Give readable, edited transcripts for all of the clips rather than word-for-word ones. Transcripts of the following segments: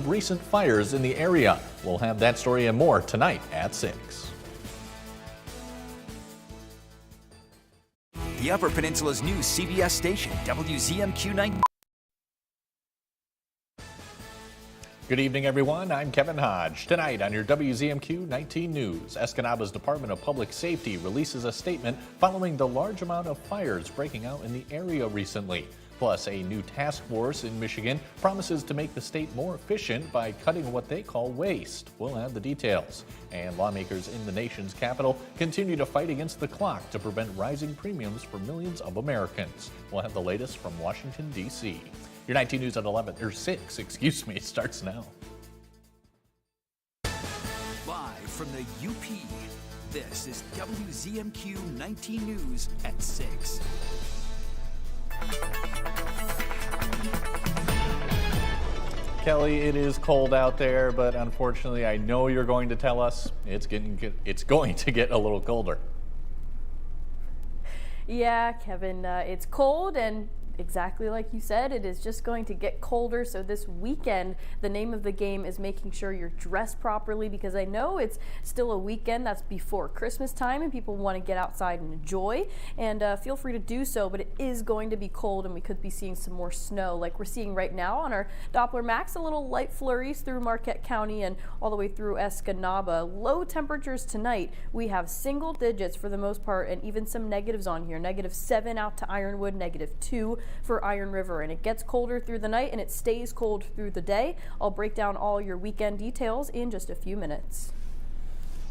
of recent fires in the area. We'll have that story and more tonight at 6. The Upper Peninsula's new CBS station, WZMQ 19. Good evening, everyone. I'm Kevin Hodge. Tonight on your WZMQ 19 News, Escanaba's Department of Public Safety releases a statement following the large amount of fires breaking out in the area recently. Plus, a new task force in Michigan promises to make the state more efficient by cutting what they call waste. We'll have the details. And lawmakers in the nation's capital continue to fight against the clock to prevent rising premiums for millions of Americans. We'll have the latest from Washington, D.C. Your 19 News at 6 starts now. Live from the UP, this is WZMQ 19 News at 6. Kelly, it is cold out there, but unfortunately, I know you're going to tell us it's going to get a little colder. Yeah, Kevin, it's cold, and exactly like you said, it is just going to get colder. So this weekend, the name of the game is making sure you're dressed properly, because I know it's still a weekend that's before Christmas time and people want to get outside and enjoy, and feel free to do so, but it is going to be cold and we could be seeing some more snow like we're seeing right now on our Doppler Max. A little light flurries through Marquette County and all the way through Escanaba. Low temperatures tonight, we have single digits for the most part, and even some negatives on here. -7 out to Ironwood, -2 for Iron River, and it gets colder through the night and it stays cold through the day. I'll break down all your weekend details in just a few minutes.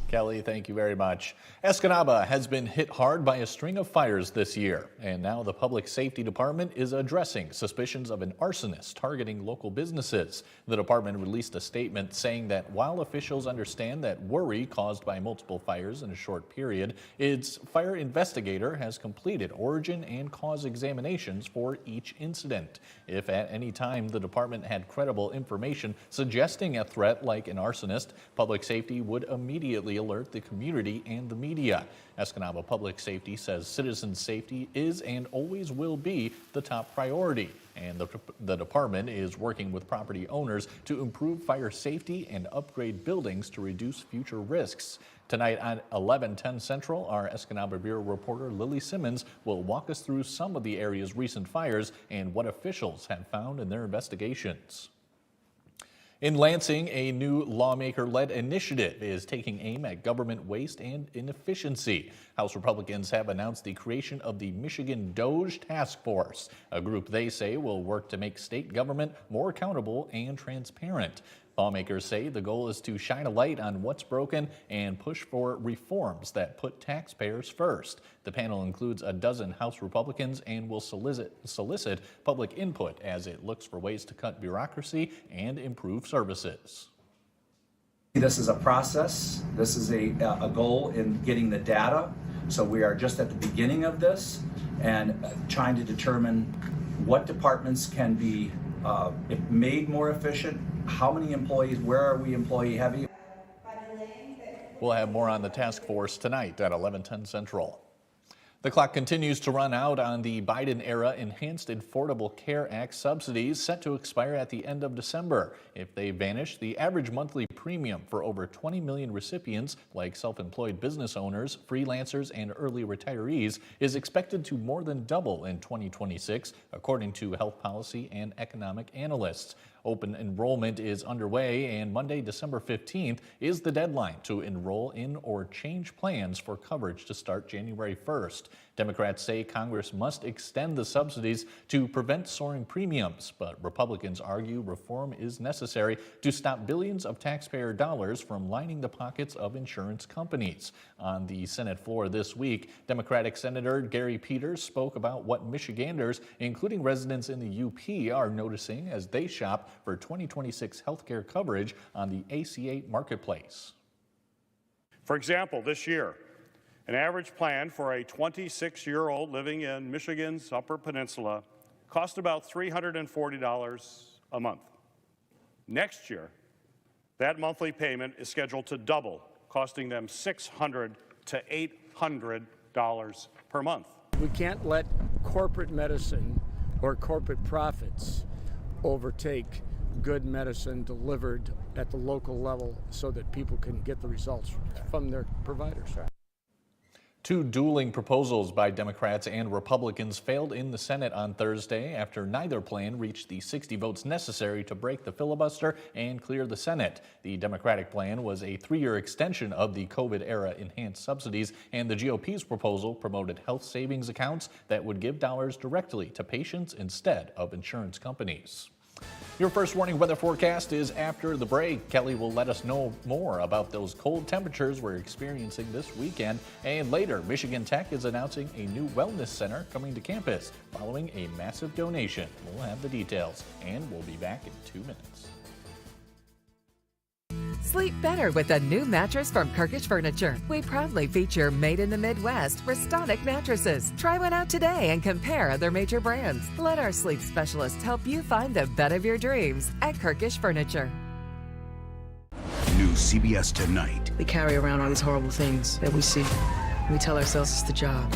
Kelly, thank you very much. Escanaba has been hit hard by a string of fires this year, and now the Public Safety Department is addressing suspicions of an arsonist targeting local businesses. The department released a statement saying that while officials understand that worry caused by multiple fires in a short period, its fire investigator has completed origin and cause examinations for each incident. If at any time the department had credible information suggesting a threat like an arsonist, public safety would immediately alert the community and the media. Escanaba Public Safety says citizen safety is and always will be the top priority, and the department is working with property owners to improve fire safety and upgrade buildings to reduce future risks. Tonight at 11:10 Central, our Escanaba Bureau reporter Lily Simmons will walk us through some of the area's recent fires and what officials have found in their investigations. In Lansing, a new lawmaker-led initiative is taking aim at government waste and inefficiency. House Republicans have announced the creation of the Michigan DOGE Task Force, a group they say will work to make state government more accountable and transparent. Lawmakers say the goal is to shine a light on what's broken and push for reforms that put taxpayers first. The panel includes a dozen House Republicans and will solicit public input as it looks for ways to cut bureaucracy and improve services. This is a process. This is a goal in getting the data. So we are just at the beginning of this and trying to determine what departments can be made more efficient. How many employees, where are we employee heavy? We'll have more on the task force tonight at 11:10 Central. The clock continues to run out on the Biden-era Enhanced Affordable Care Act subsidies set to expire at the end of December. If they vanish, the average monthly premium for over 20 million recipients, like self-employed business owners, freelancers, and early retirees, is expected to more than double in 2026, according to health policy and economic analysts. Open enrollment is underway, and Monday, December 15th, is the deadline to enroll in or change plans for coverage to start January 1st. Democrats say Congress must extend the subsidies to prevent soaring premiums, but Republicans argue reform is necessary to stop billions of taxpayer dollars from lining the pockets of insurance companies. On the Senate floor this week, Democratic Senator Gary Peters spoke about what Michiganders, including residents in the UP, are noticing as they shop for 2026 health care coverage on the ACA marketplace. For example, this year, an average plan for a 26-year-old living in Michigan's Upper Peninsula cost about $340 a month. Next year, that monthly payment is scheduled to double, costing them $600 to $800 per month. We can't let corporate medicine or corporate profits overtake good medicine delivered at the local level so that people can get the results from their providers. Two dueling proposals by Democrats and Republicans failed in the Senate on Thursday after neither plan reached the 60 votes necessary to break the filibuster and clear the Senate. The Democratic plan was a 3-year extension of the COVID-era enhanced subsidies, and the GOP's proposal promoted health savings accounts that would give dollars directly to patients instead of insurance companies. Your first warning weather forecast is after the break. Kelly will let us know more about those cold temperatures we're experiencing this weekend. And later, Michigan Tech is announcing a new wellness center coming to campus following a massive donation. We'll have the details, and we'll be back in 2 minutes. Sleep better with a new mattress from Kirkish Furniture. We proudly feature made in the Midwest Restonic mattresses. Try one out today and compare other major brands. Let our sleep specialists help you find the bed of your dreams at Kirkish Furniture. New CBS Tonight. We carry around all these horrible things that we see. We tell ourselves it's the job.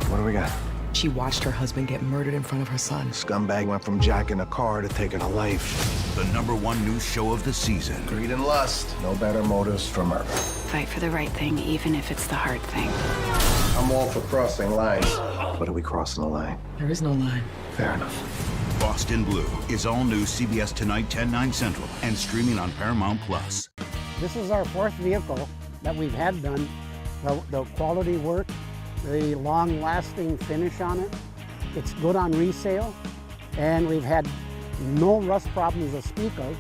What do we got? She watched her husband get murdered in front of her son. Scumbag went from jacking a car to taking a life. The #1 news show of the season. Greed and lust. No better motives for murder. Fight for the right thing, even if it's the hard thing. I'm all for crossing lines. But are we crossing the line? There is no line. Fair enough. Boston Blue is all new CBS Tonight 10/9 Central and streaming on Paramount Plus. This is our 4th vehicle that we've had done. The quality work, the long-lasting finish on it, it's good on resale, and we've had no rust problems to speak of,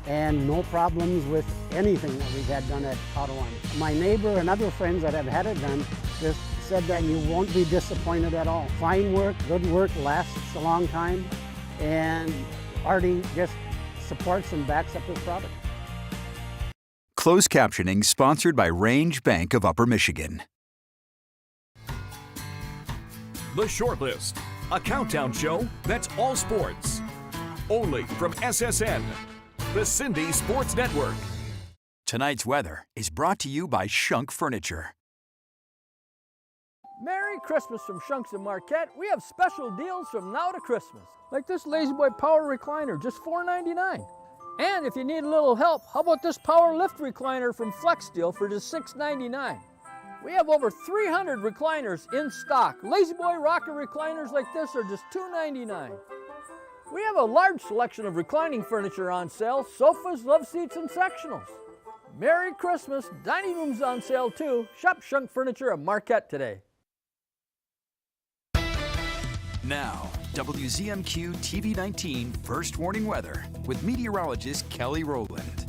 and no problems with anything that we've had done at Auto One. My neighbor and other friends that have had it done just said that you won't be disappointed at all. Fine work, good work, lasts a long time, and Artie just supports and backs up this product. Closed captioning sponsored by Range Bank of Upper Michigan. The Shortlist, a countdown show that's all sports. Only from SSN, the Cindy Sports Network. Tonight's weather is brought to you by Shunk Furniture. Merry Christmas from Shunks and Marquette. We have special deals from now to Christmas. Like this Lazy Boy Power Recliner, just $4.99. And if you need a little help, how about this Power Lift Recliner from Flex Steel for just $6.99? We have over 300 recliners in stock. Lazy Boy rocker recliners like this are just $2.99. We have a large selection of reclining furniture on sale, sofas, love seats, and sectionals. Merry Christmas. Dining room's on sale too. Shop Shunk Furniture at Marquette today. Now, WZMQ TV19 First Warning Weather with meteorologist Kelly Rowland.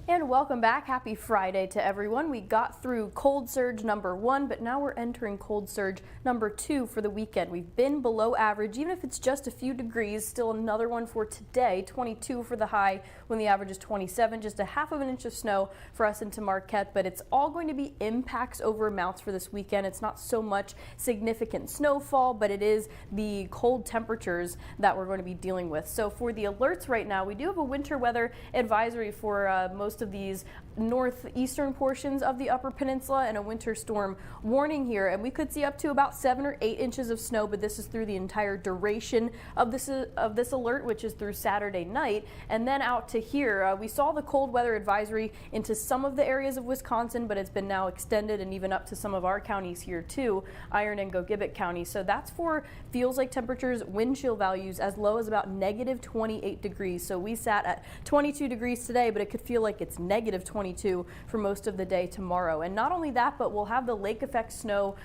And welcome back. Happy Friday to everyone. We got through cold surge number 1, but now we're entering cold surge number 2 for the weekend. We've been below average, even if it's just a few degrees. Still another one for today, 22 for the high when the average is 27. Just a half of an inch of snow for us into Marquette, but it's all going to be impacts over amounts for this weekend. It's not so much significant snowfall, but it is the cold temperatures that we're going to be dealing with. So for the alerts right now, we do have a winter weather advisory for most of these northeastern portions of the Upper Peninsula and a winter storm warning here, and we could see up to about 7 or 8 inches of snow, but this is through the entire duration of this alert, which is through Saturday night. And then out to here, we saw the cold weather advisory into some of the areas of Wisconsin, but it's been now extended and even up to some of our counties here too, Iron and Gogebic County. So that's for feels like temperatures, wind chill values as low as about negative 28 degrees. So we sat at 22 degrees today, but it could feel like it's negative 22 for most of the day tomorrow. And not only that, but we'll have the lake effect snow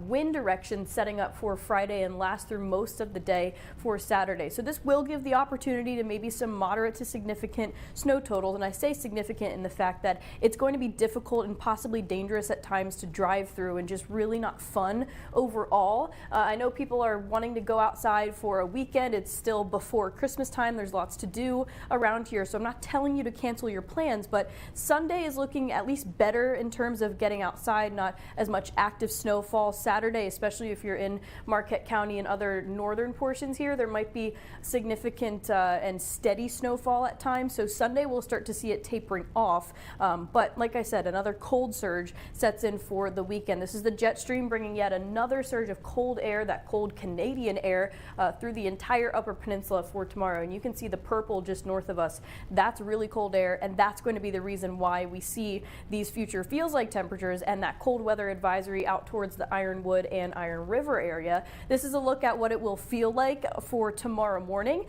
wind direction setting up for Friday and last through most of the day for Saturday. So this will give the opportunity to maybe some moderate to significant snow totals. And I say significant in the fact that it's going to be difficult and possibly dangerous at times to drive through and just really not fun overall. I know people are wanting to go outside for a weekend. It's still before Christmas time. There's lots to do around here. So I'm not telling you to cancel your plans, plans, but Sunday is looking at least better in terms of getting outside, not as much active snowfall. Saturday, especially if you're in Marquette County and other northern portions here, there might be significant and steady snowfall at times. So Sunday we'll start to see it tapering off. But like I said, another cold surge sets in for the weekend. This is the jet stream bringing yet another surge of cold air, that cold Canadian air, through the entire Upper Peninsula for tomorrow. And you can see the purple just north of us. That's really cold air, and that's going to be the reason why we see these future feels-like temperatures and that cold weather advisory out towards the Ironwood and Iron River area. This is a look at what it will feel like for tomorrow morning.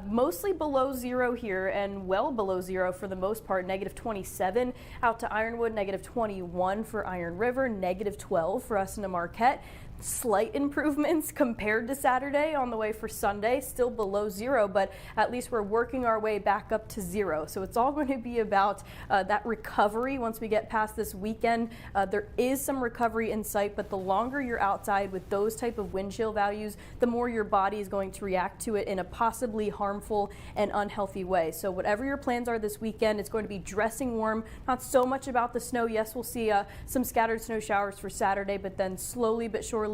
Mostly below zero here and well below zero for the most part. -27 out to Ironwood, -21 for Iron River, -12 for us into Marquette. Slight improvements compared to Saturday on the way for Sunday, still below zero, but at least we're working our way back up to zero. So it's all going to be about that recovery once we get past this weekend. There is some recovery in sight, but the longer you're outside with those type of wind chill values, the more your body is going to react to it in a possibly harmful and unhealthy way. So whatever your plans are this weekend, it's going to be dressing warm, not so much about the snow. Yes, we'll see some scattered snow showers for Saturday, but then slowly but surely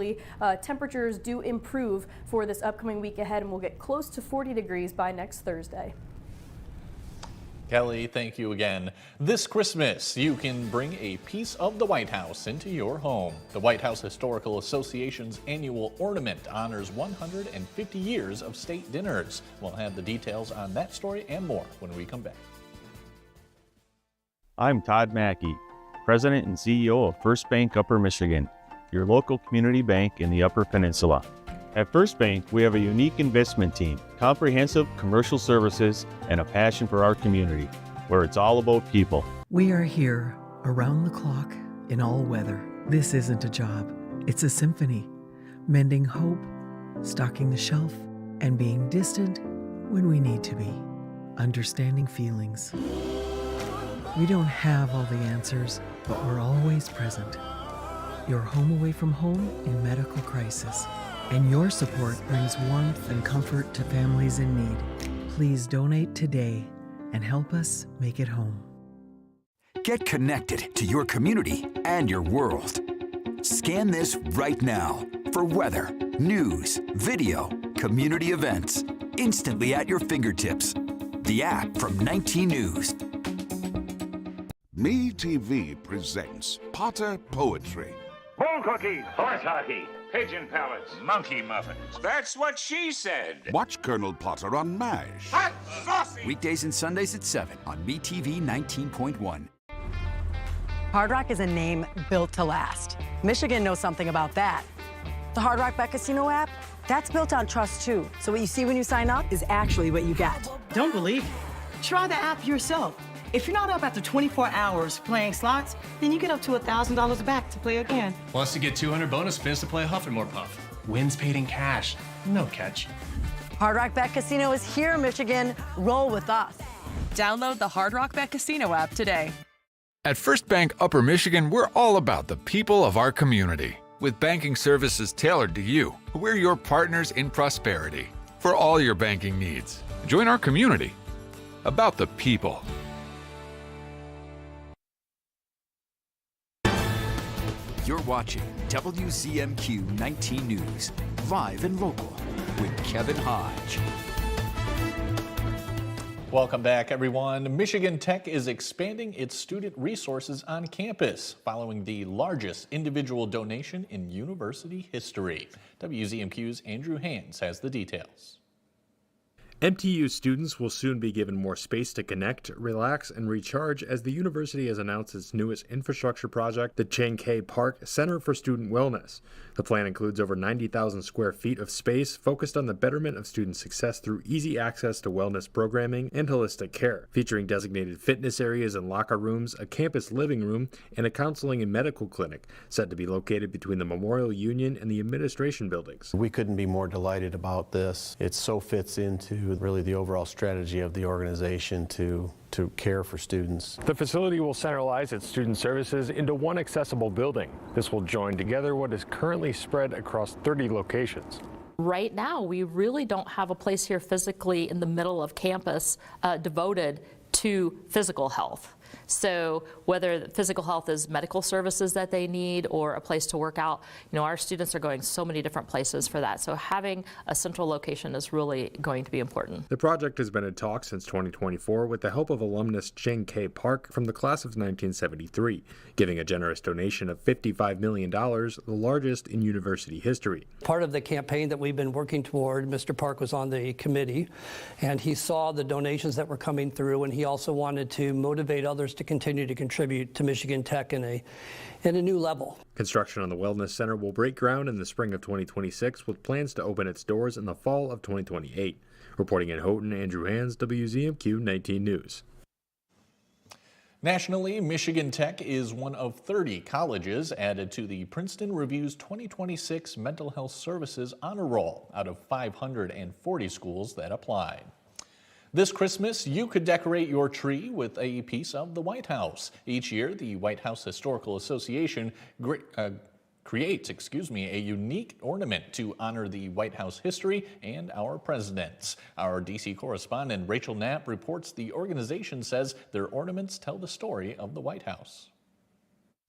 temperatures do improve for this upcoming week ahead, and we'll get close to 40 degrees by next Thursday. Kelly, thank you again. This Christmas, you can bring a piece of the White House into your home. The White House Historical Association's annual ornament honors 150 years of state dinners. We'll have the details on that story and more when we come back. I'm Todd Mackey, President and CEO of First Bank Upper Michigan, your local community bank in the Upper Peninsula. At First Bank, we have a unique investment team, comprehensive commercial services, and a passion for our community, where it's all about people. We are here around the clock in all weather. This isn't a job, it's a symphony. Mending hope, stocking the shelf, and being distant when we need to be. Understanding feelings. We don't have all the answers, but we're always present. Your home away from home in medical crisis. And your support brings warmth and comfort to families in need. Please donate today and help us make it home. Get connected to your community and your world. Scan this right now for weather, news, video, community events, instantly at your fingertips. The app from 19 News. MeTV presents Potter Poetry. Bull cookies, horse hockey, pigeon pellets, monkey muffins. That's what she said. Watch Colonel Potter on MASH. Hot saucy. Weekdays and Sundays at 7 on MeTV 19.1. Hard Rock is a name built to last. Michigan knows something about that. The Hard Rock Bet Casino app, that's built on trust too. So what you see when you sign up is actually what you get. Don't believe it? Try the app yourself. If you're not up after 24 hours playing slots, then you get up to $1,000 back to play again. Wants to get 200 bonus spins to play Huff and More Puff. Wins paid in cash. No catch. Hard Rock Bet Casino is here, Michigan. Roll with us. Download the Hard Rock Bet Casino app today. At First Bank Upper Michigan, we're all about the people of our community. With banking services tailored to you, we're your partners in prosperity. For all your banking needs, join our community. About the people. You're watching WZMQ 19 News, live and local, with Kevin Hodge. Welcome back, everyone. Michigan Tech is expanding its student resources on campus following the largest individual donation in university history. WZMQ's Andrew Hans has the details. MTU students will soon be given more space to connect, relax, and recharge as the university has announced its newest infrastructure project, the Chang K Park Center for Student Wellness. The plan includes over 90,000 square feet of space focused on the betterment of student success through easy access to wellness programming and holistic care, featuring designated fitness areas and locker rooms, a campus living room, and a counseling and medical clinic, set to be located between the Memorial Union and the administration buildings. We couldn't be more delighted about this. It so fits into really the overall strategy of the organization to care for students. The facility will centralize its student services into one accessible building. This will join together what is currently spread across 30 locations. Right now, we really don't have a place here physically in the middle of campus devoted to physical health. So whether physical health is medical services that they need or a place to work out, our students are going so many different places for that. So having a central location is really going to be important. The project has been in talks since 2024 with the help of alumnus Cheng K. Park from the class of 1973, giving a generous donation of $55 million, the largest in university history. Part of the campaign that we've been working toward, Mr. Park was on the committee, and he saw the donations that were coming through, and he also wanted to motivate others to continue to contribute to Michigan Tech in a new level. Construction on the Wellness Center will break ground in the spring of 2026 with plans to open its doors in the fall of 2028. Reporting in Houghton, Andrew Hands, WZMQ 19 News. Nationally, Michigan Tech is one of 30 colleges added to the Princeton Review's 2026 Mental Health Services Honor Roll out of 540 schools that applied. This Christmas, you could decorate your tree with a piece of the White House. Each year, the White House Historical Association creates a unique ornament to honor the White House history and our presidents. Our D.C. correspondent Rachel Knapp reports the organization says their ornaments tell the story of the White House.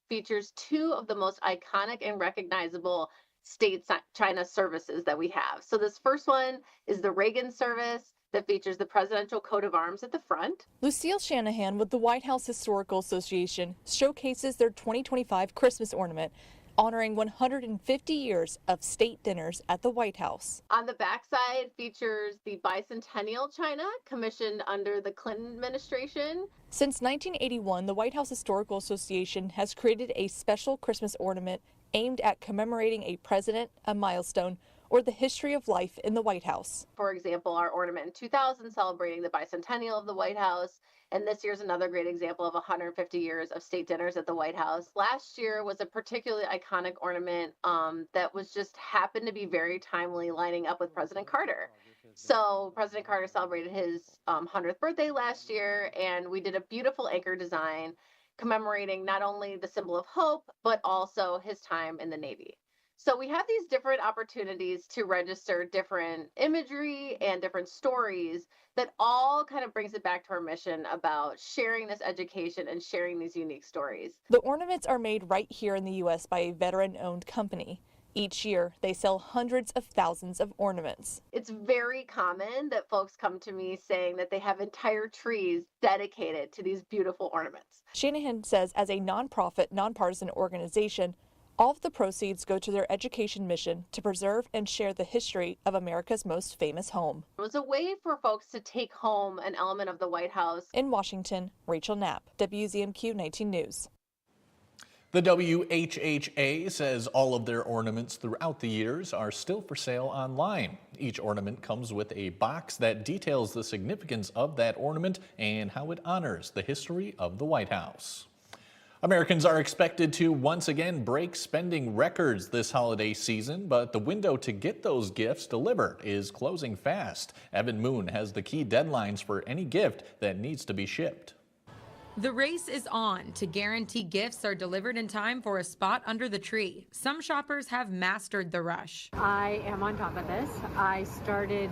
Features two of the most iconic and recognizable state China services that we have. So this first one is the Reagan service that features the presidential coat of arms at the front. Lucille Shanahan with the White House Historical Association showcases their 2025 Christmas ornament, honoring 150 years of state dinners at the White House. On the backside features the bicentennial China commissioned under the Clinton administration. Since 1981, the White House Historical Association has created a special Christmas ornament aimed at commemorating a president, a milestone, or the history of life in the White House. For example, our ornament in 2000 celebrating the bicentennial of the White House, and this year's another great example of 150 years of state dinners at the White House. Last year was a particularly iconic ornament that was just happened to be very timely, lining up with President Carter. So President Carter celebrated his 100th birthday last year, and we did a beautiful anchor design commemorating not only the symbol of hope, but also his time in the Navy. So we have these different opportunities to register different imagery and different stories that all kind of brings it back to our mission about sharing this education and sharing these unique stories. The ornaments are made right here in the U.S. by a veteran-owned company. Each year, they sell hundreds of thousands of ornaments. It's very common that folks come to me saying that they have entire trees dedicated to these beautiful ornaments. Shanahan says as a nonprofit, nonpartisan organization, all of the proceeds go to their education mission to preserve and share the history of America's most famous home. It was a way for folks to take home an element of the White House. In Washington, Rachel Knapp, WZMQ 19 News. The WHHA says all of their ornaments throughout the years are still for sale online. Each ornament comes with a box that details the significance of that ornament and how it honors the history of the White House. Americans are expected to once again break spending records this holiday season, but the window to get those gifts delivered is closing fast. Evan Moon has the key deadlines for any gift that needs to be shipped. The race is on to guarantee gifts are delivered in time for a spot under the tree. Some shoppers have mastered the rush. I am on top of this. I started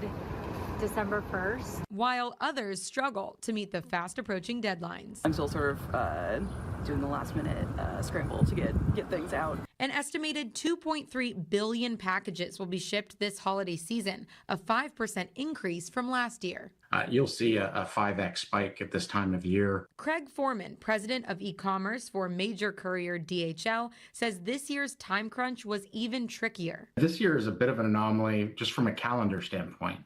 December 1st. While others struggle to meet the fast approaching deadlines. I'm still sort of doing the last minute scramble to get things out. An estimated 2.3 billion packages will be shipped this holiday season, a 5% increase from last year. You'll see a 5x spike at this time of year. Craig Foreman, president of e-commerce for major courier DHL, says this year's time crunch was even trickier. This year is a bit of an anomaly just from a calendar standpoint.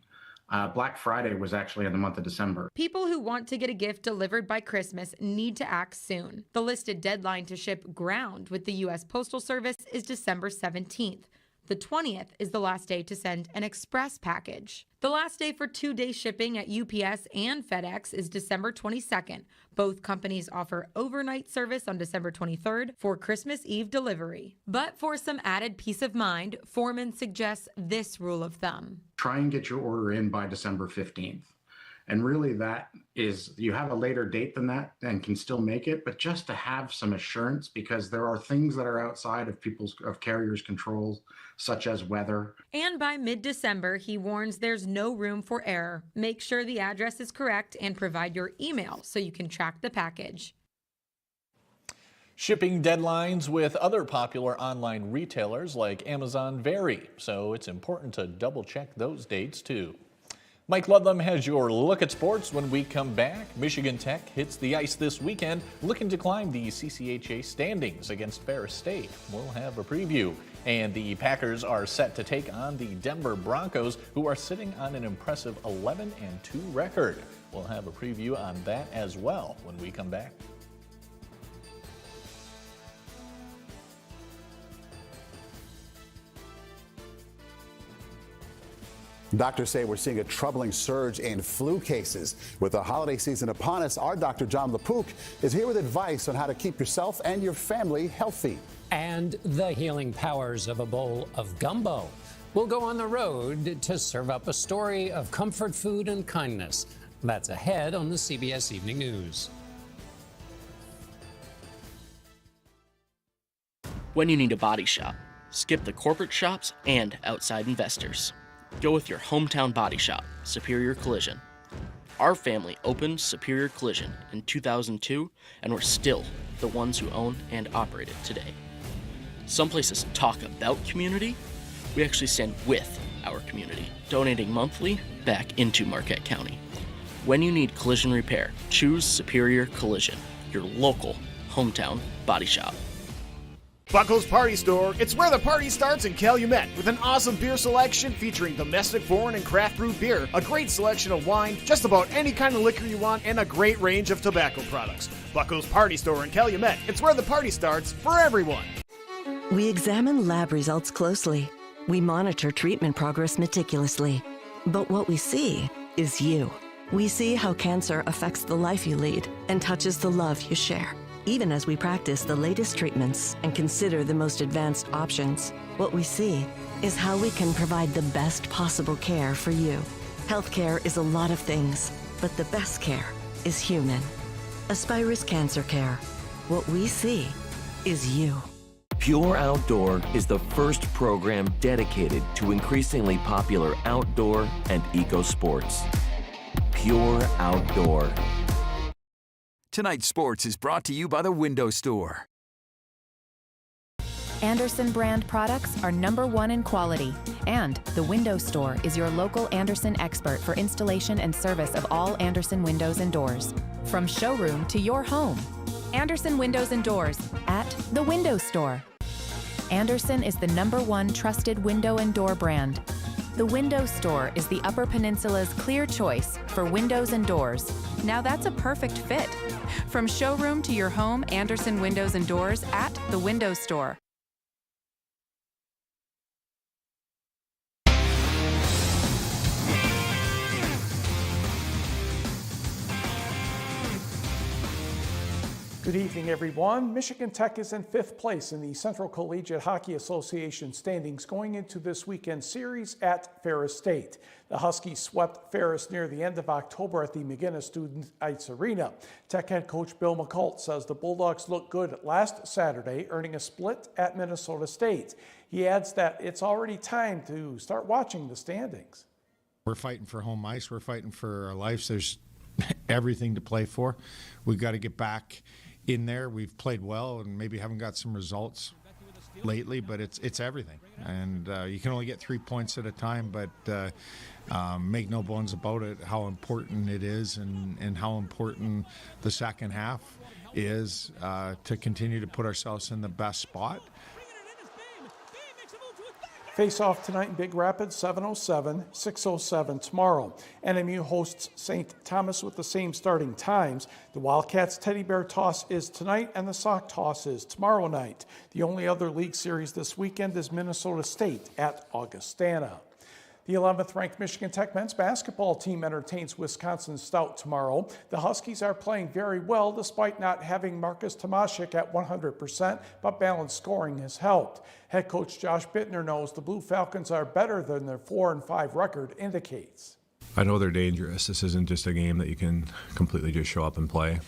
Black Friday was actually in the month of December. People who want to get a gift delivered by Christmas need to act soon. The listed deadline to ship ground with the U.S. Postal Service is December 17th. The 20th is the last day to send an express package. The last day for 2-day shipping at UPS and FedEx is December 22nd. Both companies offer overnight service on December 23rd for Christmas Eve delivery. But for some added peace of mind, Foreman suggests this rule of thumb. Try and get your order in by December 15th. And really that is, you have a later date than that and can still make it, but just to have some assurance, because there are things that are outside of carriers' controls, such as weather. And by mid-December, he warns there's no room for error. Make sure the address is correct and provide your email so you can track the package. Shipping deadlines with other popular online retailers like Amazon vary, so it's important to double check those dates too. Mike Ludlam has your look at sports when we come back. Michigan Tech hits the ice this weekend, looking to climb the CCHA standings against Ferris State. We'll have a preview. And the Packers are set to take on the Denver Broncos, who are sitting on an impressive 11-2 record. We'll have a preview on that as well when we come back. Doctors say we're seeing a troubling surge in flu cases. With the holiday season upon us, our Dr. John LaPook is here with advice on how to keep yourself and your family healthy. And the healing powers of a bowl of gumbo. We'll go on the road to serve up a story of comfort food and kindness. That's ahead on the CBS Evening News. When you need a body shop, skip the corporate shops and outside investors. Go with your hometown body shop, Superior Collision. Our family opened Superior Collision in 2002, and we're still the ones who own and operate it today. Some places talk about community. We actually stand with our community, donating monthly back into Marquette County. When you need collision repair, choose Superior Collision, your local hometown body shop. Buckle's Party Store, it's where the party starts in Calumet, with an awesome beer selection featuring domestic, foreign, and craft brewed beer, a great selection of wine, just about any kind of liquor you want, and a great range of tobacco products. Buckle's Party Store in Calumet, it's where the party starts for everyone. We examine lab results closely. We monitor treatment progress meticulously. But what we see is you. We see how cancer affects the life you lead and touches the love you share. Even as we practice the latest treatments and consider the most advanced options, what we see is how we can provide the best possible care for you. Healthcare is a lot of things, but the best care is human. Aspirus Cancer Care. What we see is you. Pure Outdoor is the first program dedicated to increasingly popular outdoor and eco sports. Pure Outdoor. Tonight's sports is brought to you by the Window Store. Andersen brand products are #1 in quality, and the Window Store is your local Andersen expert for installation and service of all Andersen windows and doors. From showroom to your home, Andersen Windows and Doors at the Window Store. Andersen is the #1 trusted window and door brand. The Window Store is the Upper Peninsula's clear choice for windows and doors. Now that's a perfect fit. From showroom to your home, Andersen Windows and Doors at the Window Store. Good evening, everyone. Michigan Tech is in 5th place in the Central Collegiate Hockey Association standings going into this weekend's series at Ferris State. The Huskies swept Ferris near the end of October at the McGinnis Student Ice Arena. Tech head coach Bill McCult says the Bulldogs looked good last Saturday, earning a split at Minnesota State. He adds that it's already time to start watching the standings. We're fighting for home ice. We're fighting for our lives. There's everything to play for. We've got to get back in there. We've played well and maybe haven't got some results lately, but it's everything. And you can only get 3 points at a time, but make no bones about it, how important it is and how important the second half is to continue to put ourselves in the best spot. Face-off tonight in Big Rapids, 7:07, 6:07 tomorrow. NMU hosts St. Thomas with the same starting times. The Wildcats Teddy Bear toss is tonight and the sock toss is tomorrow night. The only other league series this weekend is Minnesota State at Augustana. The 11th-ranked Michigan Tech men's basketball team entertains Wisconsin Stout tomorrow. The Huskies are playing very well despite not having Marcus Tomaszek at 100%, but balanced scoring has helped. Head coach Josh Bittner knows the Blue Falcons are better than their 4-5 record indicates. I know they're dangerous. This isn't just a game that you can completely just show up and play.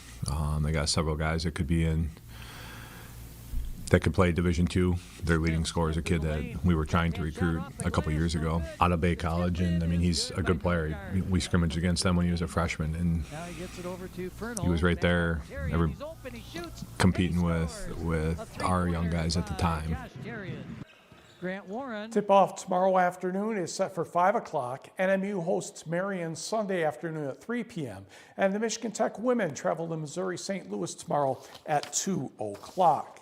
They got several guys that could be in that could play Division II. Their leading scorer is a kid that we were trying to recruit a couple years ago out of Bay College, and I mean, he's a good player. We scrimmaged against them when he was a freshman, and he was right there competing with our young guys at the time. Tip-off tomorrow afternoon is set for 5 o'clock. NMU hosts Marion Sunday afternoon at 3 p.m. And the Michigan Tech women travel to Missouri-St. Louis tomorrow at 2 o'clock.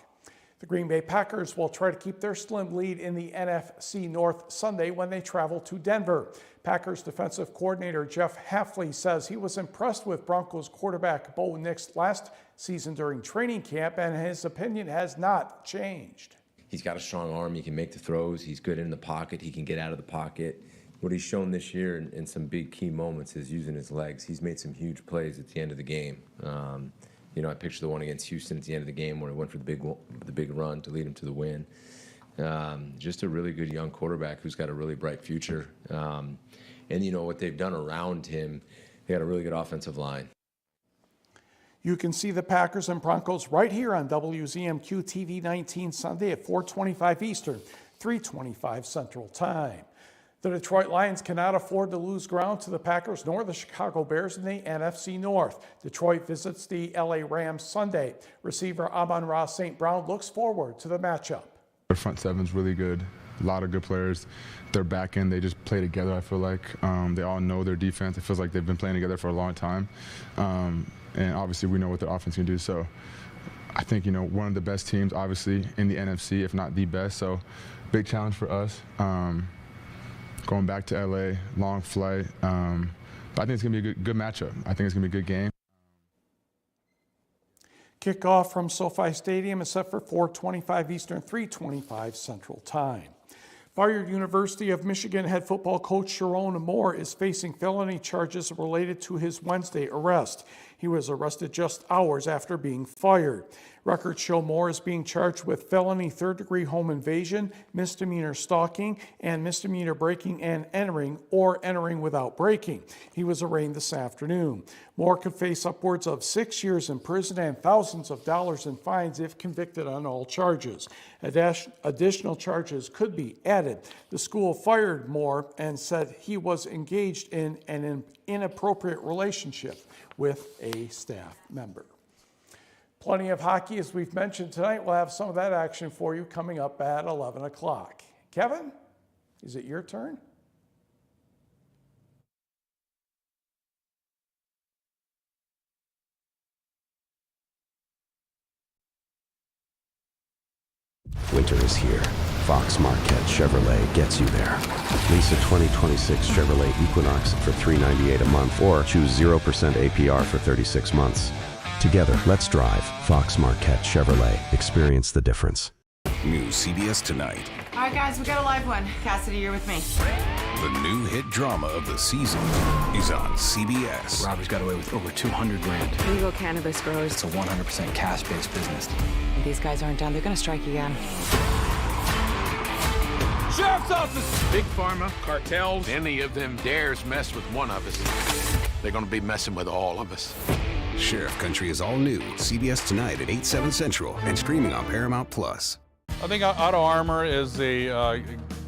The Green Bay Packers will try to keep their slim lead in the NFC North Sunday when they travel to Denver. Packers defensive coordinator Jeff Hafley says he was impressed with Broncos quarterback Bo Nix last season during training camp, and his opinion has not changed. He's got a strong arm. He can make the throws. He's good in the pocket. He can get out of the pocket. What he's shown this year in some big key moments is using his legs. He's made some huge plays at the end of the game. You know, I picture the one against Houston at the end of the game where he went for the big run to lead him to the win. Just a really good young quarterback who's got a really bright future. And, you know, what they've done around him, they got a really good offensive line. You can see the Packers and Broncos right here on WZMQ TV 19 Sunday at 4:25 Eastern, 3:25 Central Time. The Detroit Lions cannot afford to lose ground to the Packers nor the Chicago Bears in the NFC North. Detroit visits the LA Rams Sunday. Receiver Amon-Ra St. Brown looks forward to the matchup. Their front seven's really good. A lot of good players. Their back end, they just play together, I feel like. They all know their defense. It feels like they've been playing together for a long time. And obviously we know what their offense can do. So I think, you know, one of the best teams, obviously, in the NFC, if not the best. So big challenge for us. Going back to LA, long flight. But I think it's going to be a good matchup. I think it's going to be a good game. Kickoff from SoFi Stadium is set for 4:25 Eastern, 3:25 Central Time. Fired University of Michigan head football coach Sharon Moore is facing felony charges related to his Wednesday arrest. He was arrested just hours after being fired. Records show Moore is being charged with felony third-degree home invasion, misdemeanor stalking, and misdemeanor breaking and entering or entering without breaking. He was arraigned this afternoon. Moore could face upwards of 6 years in prison and thousands of dollars in fines if convicted on all charges. Additional charges could be added. The school fired Moore and said he was engaged in an inappropriate relationship with a staff member. Plenty of hockey, as we've mentioned tonight. We'll have some of that action for you coming up at 11 o'clock. Kevin, is it your turn? Winter is here. Fox Marquette Chevrolet gets you there. Lease a 2026 Chevrolet Equinox for $398 a month or choose 0% APR for 36 months. Together, let's drive. Fox Marquette Chevrolet. Experience the difference. New CBS Tonight. All right, guys, we got a live one. Cassidy, you're with me. The new hit drama of the season is on CBS. Robbers got away with over 200 grand. Legal cannabis growers. It's a 100% cash-based business. If these guys aren't done, they're going to strike again. Sheriff's Office! Big Pharma, cartels, any of them dares mess with one of us, they're going to be messing with all of us. Sheriff Country is all new. CBS Tonight at 8/7 Central and streaming on Paramount+. I think Auto Armor is a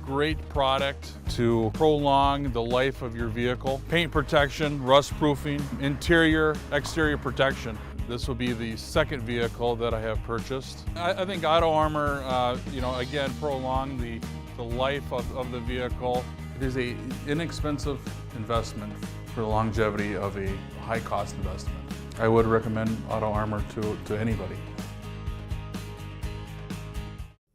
great product to prolong the life of your vehicle. Paint protection, rust proofing, interior, exterior protection. This will be the second vehicle that I have purchased. I think Auto Armor, again, prolong the life of the vehicle. It is an inexpensive investment for the longevity of a high-cost investment. I would recommend Auto Armor to anybody.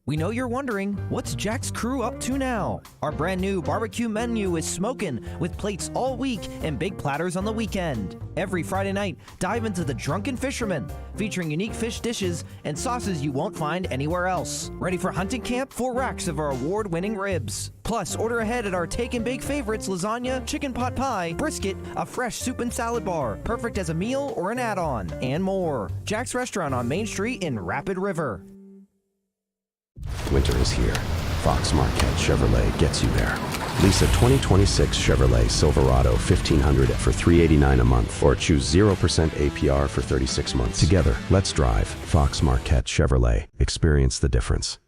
We know you're wondering, what's Jack's Crew up to now? Our brand new barbecue menu is smoking, with plates all week and big platters on the weekend. Every Friday night, dive into the Drunken Fisherman, featuring unique fish dishes and sauces you won't find anywhere else. Ready for hunting camp? 4 racks of our award-winning ribs. Plus, order ahead at our take and bake favorites: lasagna, chicken pot pie, brisket, a fresh soup and salad bar, perfect as a meal or an add-on, and more. Jack's Restaurant on Main Street in Rapid River. Winter is here. Fox Marquette Chevrolet gets you there. Lease a 2026 Chevrolet Silverado 1500 for $389 a month, or choose 0% APR for 36 months. Together, let's drive. Fox Marquette Chevrolet. Experience the difference.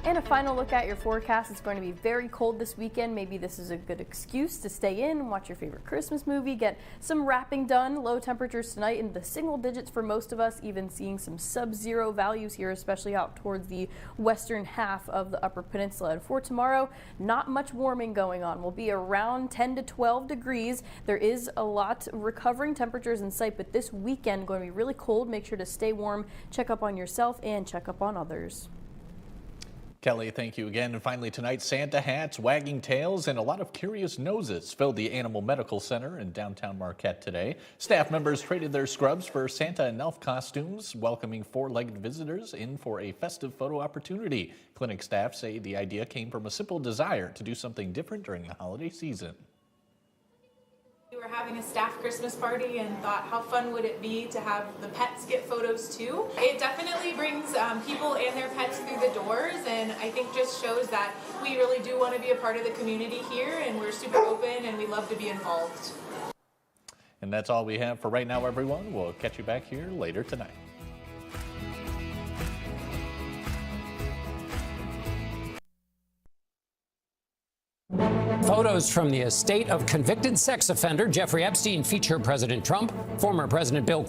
And a final look at your forecast. It's going to be very cold this weekend. Maybe this is a good excuse to stay in, watch your favorite Christmas movie, get some wrapping done. Low temperatures tonight in the single digits for most of us, even seeing some sub-zero values here, especially out towards the western half of the Upper Peninsula. And for tomorrow, not much warming going on. We'll be around 10 to 12 degrees. There is a lot recovering temperatures in sight, but this weekend going to be really cold. Make sure to stay warm, check up on yourself, and check up on others. Kelly, thank you again. And finally tonight, Santa hats, wagging tails, and a lot of curious noses filled the Animal Medical Center in downtown Marquette today. Staff members traded their scrubs for Santa and elf costumes, welcoming four-legged visitors in for a festive photo opportunity. Clinic staff say the idea came from a simple desire to do something different during the holiday season. We were having a staff Christmas party and thought how fun would it be to have the pets get photos too. It definitely brings people and their pets through the doors, and I think just shows that we really do want to be a part of the community here, and we're super open and we love to be involved. And that's all we have for right now, everyone. We'll catch you back here later tonight. Photos from the estate of convicted sex offender Jeffrey Epstein feature President Trump, former President Bill